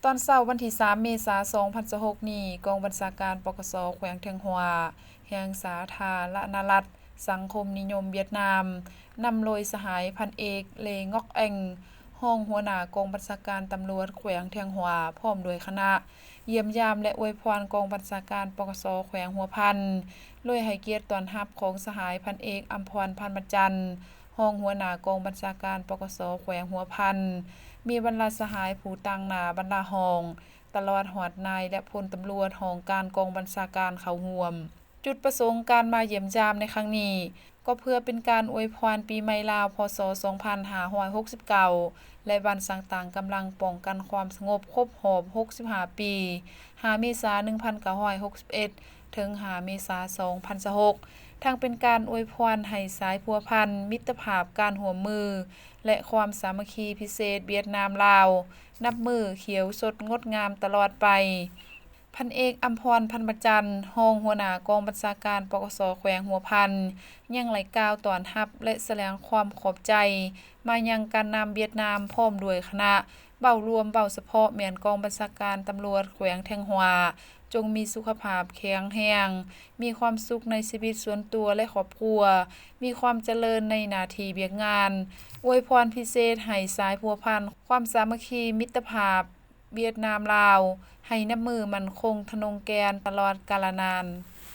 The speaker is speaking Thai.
ตอนเช้าวันที่3เมษายน2026นี้กองบัญชาการปกสแขวงเทียงหัวแห่งสาธารณรัฐสังคมนิยมเวียดนามนำโดยสหายพันเอกเลงอกแองรองหัวหน้ากองบัญชาการตำรวจแขวงเทียงหัวพร้อมด้วยคณะเยี่ยมยามและอวยพรกองบัญชาการปกสแขวงหัวพันโดยให้เกียรติต้อนรับของสหายพันเอกอัมพรพันธ์บัญจันทร์รองหัวหน้ากองบัญชาการปกสแขวงหัวพันมีบรรดาสหายผู้ต่างหน้าบรรดาห้องตลอดหอดนายและพลตำรวจของการกองบัญชาการเข้าร่วมจุดประสงค์การมาเยี่ยมยามในครั้งนี้ก็เพื่อเป็นการอวยพรปีใหม่ลาวพศ2569และวันต่างๆกำลังป้องกันความสงบครบรอบ65ปี5เมษายน1961ถึง5เมษายน2026ทั้งเป็นการอวยพรให้สายพัวพันมิตรภาพการร่วมมือและความสามัคคีพิเศษเวียดนามลาวนับมือเขียวสดงดงามตลอดไปพันเอกอัมพรพันธ์บัญจันทร์รองหัวหน้ากองบัญชาการปกสแขวงหัวพันยังไหลกล่าวต้อนรับและแสดงความขอบใจมายังการนำเวียดนามพร้อมด้วยคณะเบ้ารวมเบ้าเฉพาะแม่นกองบัญชาการตำรวจแขวงเทียงหัวจงมีสุขภาพแข็งแรงมีความสุขในชีวิตส่วนตัวและครอบครัวมีความเจริญในหน้าที่เวียกงานอวยพรพิเศษให้สายพัวพันความสามัคคีมิตรภาพเวียดนามลาวให้นับมือมั่นคงทะนงแกนตลอดกาลนาน